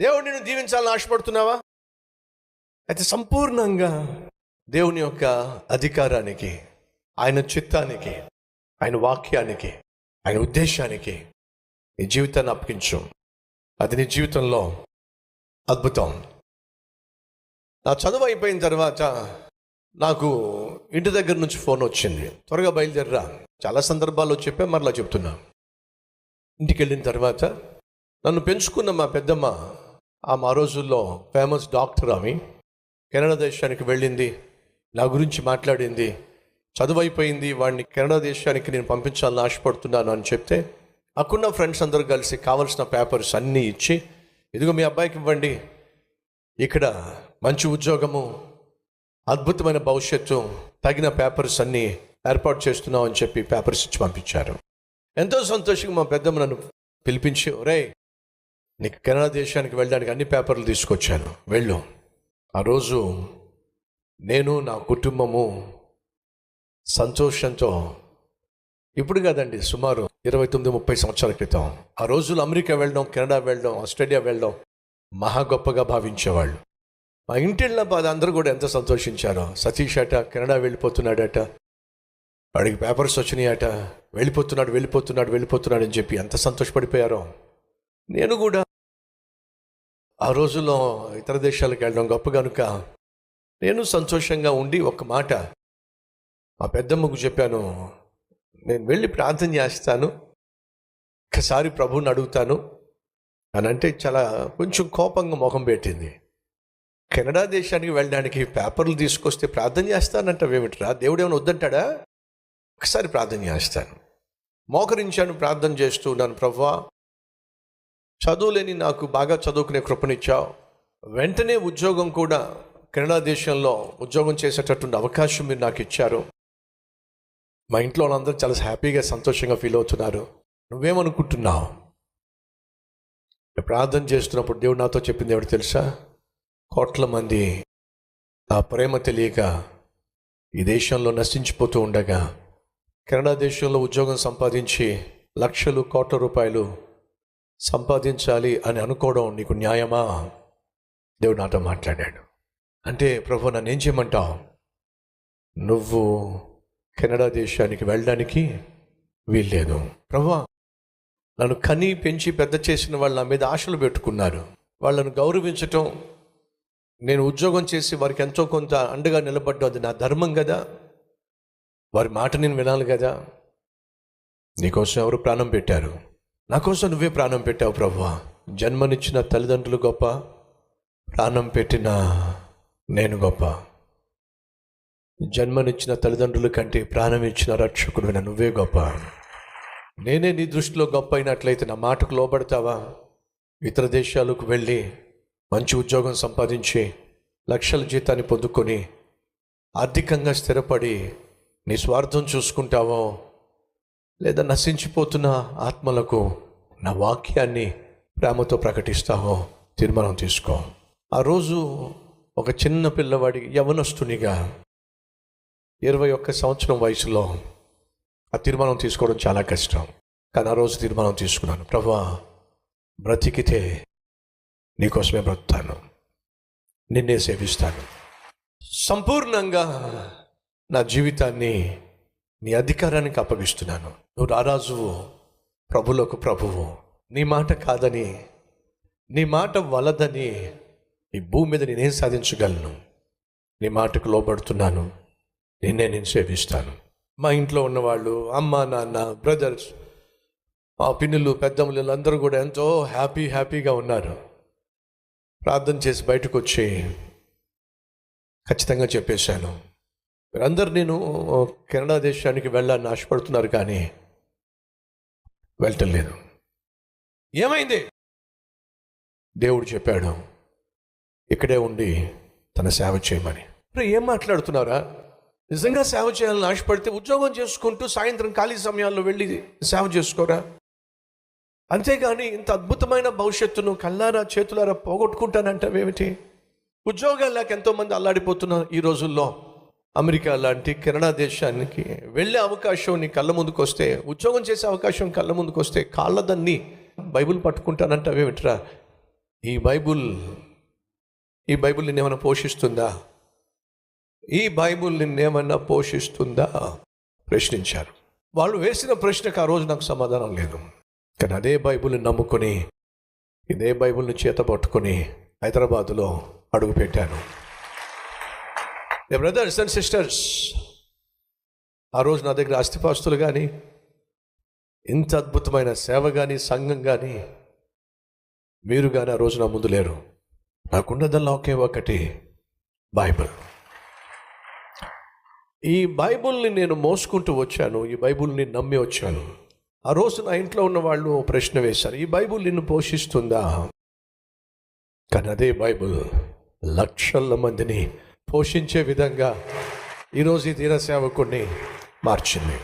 దేవుడు నిన్ను దీవించాలని ఆశపడుతున్నావా? అయితే సంపూర్ణంగా దేవుని యొక్క అధికారానికి, ఆయన చిత్తానికి, ఆయన వాక్యానికి, ఆయన ఉద్దేశానికి నీ జీవితాన్ని అప్పగించు. అది నీ జీవితంలో అద్భుతం. నా చదువు అయిపోయిన తర్వాత నాకు ఇంటి దగ్గర నుంచి ఫోన్ వచ్చింది, త్వరగా బయలుదేరరా. చాలా సందర్భాల్లో చెప్పా, మరలా చెప్తున్నా. ఇంటికి వెళ్ళిన తర్వాత నన్ను పెంచుకున్న మా పెద్దమ్మ, ఆమె ఆ రోజుల్లో ఫేమస్ డాక్టర్, ఆమె కెనడా దేశానికి వెళ్ళింది, నా గురించి మాట్లాడింది. చదువు అయిపోయింది, వాడిని కెనడా దేశానికి నేను పంపించాలని ఆశపడుతున్నాను అని చెప్తే, అక్కడున్న ఫ్రెండ్స్ అందరూ కలిసి కావలసిన పేపర్స్ అన్నీ ఇచ్చి, ఇదిగో మీ అబ్బాయికి ఇవ్వండి, ఇక్కడ మంచి ఉద్యోగము, అద్భుతమైన భవిష్యత్తు, తగిన పేపర్స్ అన్నీ ఏర్పాటు చేస్తున్నాం అని చెప్పి పేపర్స్ ఇచ్చి పంపించారు. ఎంతో సంతోషంగా మా పెద్దమ్మ నన్ను పిలిపించి, ఒరే నీకు కెనడా దేశానికి వెళ్ళడానికి అన్ని పేపర్లు తీసుకొచ్చాను, వెళ్ళు. ఆ రోజు నేను, నా కుటుంబము సంతోషంతో, ఇప్పుడు కాదండి, సుమారు 29-30 సంవత్సరాల క్రితం, ఆ రోజులు అమెరికా వెళ్ళడం, కెనడా వెళ్ళడం, ఆస్ట్రేలియా వెళ్ళడం మహా గొప్పగా భావించేవాళ్ళు. మా ఇంటిళ్ళ బాధ అందరూ కూడా ఎంత సంతోషించారో. సతీష్ అట కెనడా వెళ్ళిపోతున్నాడట, వాడికి పేపర్స్ వచ్చినాయట, వెళ్ళిపోతున్నాడు అని చెప్పి ఎంత సంతోషపడిపోయారో. నేను కూడా ఆ రోజుల్లో ఇతర దేశాలకు వెళ్ళడం గొప్ప కనుక నేను సంతోషంగా ఉండి ఒక మాట మా పెద్దమ్మకు చెప్పాను, నేను వెళ్ళి ప్రార్థన చేస్తాను, ఒక్కసారి ప్రభువుని అడుగుతాను అని అంటే చాలా కొంచెం కోపంగా ముఖం పెట్టింది. కెనడా దేశానికి వెళ్ళడానికి పేపర్లు తీసుకొస్తే ప్రార్థన చేస్తానంటావేమిట్రా, దేవుడు ఏమైనా వద్దంటాడా? ఒకసారి ప్రార్థన చేస్తాను. మోకరించాను, ప్రార్థన చేస్తూ ఉన్నాను, ప్రభువా చదువులేని నాకు బాగా చదువుకునే కృపనిచ్చావు, వెంటనే ఉద్యోగం కూడా కెనడా దేశంలో ఉద్యోగం చేసేటటువంటి అవకాశం మీరు నాకు ఇచ్చారు. మా ఇంట్లో వాళ్ళందరూ చాలా హ్యాపీగా సంతోషంగా ఫీల్ అవుతున్నారు. నువ్వేమనుకుంటున్నావు? ప్రార్థన చేస్తున్నప్పుడు దేవుడు నాతో చెప్పింది ఏమిటి తెలుసా? కోట్ల మంది ఆ ప్రేమ తెలియక ఈ దేశంలో నశించిపోతూ ఉండగా కెనడా దేశంలో ఉద్యోగం సంపాదించి లక్షలు కోట్ల రూపాయలు సంపాదించాలి అని అనుకోవడం నీకు న్యాయమా? దేవుడు నాతో మాట్లాడాడు. అంటే ప్రభు నన్ను ఏం చేయమంటావు? నువ్వు కెనడా దేశానికి వెళ్ళడానికి వీల్లేదు. ప్రభువా నన్ను కని పెంచి పెద్ద చేసిన వాళ్ళు నా మీద ఆశలు పెట్టుకున్నారు, వాళ్ళను గౌరవించటం, నేను ఉద్యోగం చేసి వారికి ఎంతో కొంత అండగా నిలబడ్డం అది నా ధర్మం కదా, వారి మాట నేను వినాలి కదా. నీకోసం ఎవరు ప్రాణం పెట్టారు? నా కోసం నువ్వే ప్రాణం పెట్టావు ప్రభువా. జన్మనిచ్చిన తల్లిదండ్రులు గొప్ప, ప్రాణం పెట్టిన నేను గొప్ప. జన్మనిచ్చిన తల్లిదండ్రుల కంటే ప్రాణం ఇచ్చిన రక్షకుడు నువ్వే గొప్ప. నేనే నీ దృష్టిలో గొప్ప అయినట్లయితే నా మాటకు లోబడతావా? ఇతర దేశాలకు వెళ్ళి మంచి ఉద్యోగం సంపాదించి లక్షల జీతాన్ని పొందుకొని ఆర్థికంగా స్థిరపడి నీ స్వార్థం చూసుకుంటావో, లేదా నశించిపోతున్న ఆత్మలకు నా వాక్యాన్ని ప్రేమతో ప్రకటిస్తావో తీర్మానం తీసుకో. ఆ రోజు ఒక చిన్న పిల్లవాడి యవనస్తునిగా 21 సంవత్సరం వయసులో ఆ తీర్మానం తీసుకోవడం చాలా కష్టం. కానీ ఆ రోజు తీర్మానం తీసుకున్నాను, ప్రభువా బ్రతికితే నీకోసమే బ్రతుకుతాను, నిన్నే సేవిస్తాను, సంపూర్ణంగా నా జీవితాన్ని నీ అధికారానికి అప్పగిస్తున్నాను. నువ్వు రారాజువు, ప్రభులకు ప్రభువు. నీ మాట కాదని, నీ మాట వలదని ఈ భూమి మీద నేనేం సాధించగలను? నీ మాటకు లోబడుతున్నాను, నిన్నే నేను సేవిస్తాను. మా ఇంట్లో ఉన్నవాళ్ళు, అమ్మ నాన్న, బ్రదర్స్, మా పిన్నులు, పెద్దమ్మలు అందరూ కూడా ఎంతో హ్యాపీగా ఉన్నారు. ప్రార్థన చేసి బయటకు వచ్చి ఖచ్చితంగా చెప్పేశాను, మీరందరూ నేను కెనడా దేశానికి వెళ్ళాలని ఆశపడుతున్నారు కానీ వెళ్ళటం లేదు. ఏమైంది? దేవుడు చెప్పాడు ఇక్కడే ఉండి తన సేవ చేయమని. ఏం మాట్లాడుతున్నారా? నిజంగా సేవ చేయాలని ఆశపడితే ఉద్యోగం చేసుకుంటూ సాయంత్రం ఖాళీ సమయాల్లో వెళ్ళి సేవ చేసుకోరా? అంతేగాని ఇంత అద్భుతమైన భవిష్యత్తును కళ్ళారా చేతులారా పోగొట్టుకుంటానంటావేమిటి? ఉద్యోగాలు లేక ఎంతోమంది అల్లాడిపోతున్నారు ఈ రోజుల్లో. అమెరికా లాంటి కెనడా దేశానికి వెళ్ళే అవకాశం నీ కళ్ళ ముందుకు వస్తే, ఉద్యోగం చేసే అవకాశం కళ్ళ ముందుకు వస్తే కాళ్ళదన్ని బైబిల్ పట్టుకుంటానంటావేమిట్రా? ఈ బైబుల్ నిన్నేమైనా పోషిస్తుందా? ఈ బైబుల్ నిన్నేమన్నా పోషిస్తుందా ప్రశ్నించారు. వాళ్ళు వేసిన ప్రశ్నకు ఆ రోజు నాకు సమాధానం లేదు. కానీ అదే బైబుల్ని నమ్ముకొని, ఇదే బైబుల్ని చేత పట్టుకొని హైదరాబాదులో అడుగుపెట్టాను. బ్రదర్స్ అండ్ సిస్టర్స్, ఆ రోజు నా దగ్గర ఆస్తిపాస్తులు కానీ, ఇంత అద్భుతమైన సేవ కానీ, సంఘం కానీ, మీరు కానీ ఆ రోజు నా ముందు లేరు. నాకున్నదల్లా ఒకే ఒకటి, బైబిల్. ఈ బైబిల్ని నేను మోసుకుంటూ వచ్చాను, ఈ బైబిల్ని నమ్మి వచ్చాను. ఆ రోజు నా ఇంట్లో ఉన్న వాళ్ళు ప్రశ్న వేశారు, ఈ బైబిల్ నిన్ను పోషిస్తుందా? కానీ అదే బైబిల్ లక్షల మందిని పోషించే విధంగా ఈరోజు ఈ తీర సేవకుడిని మార్చింది.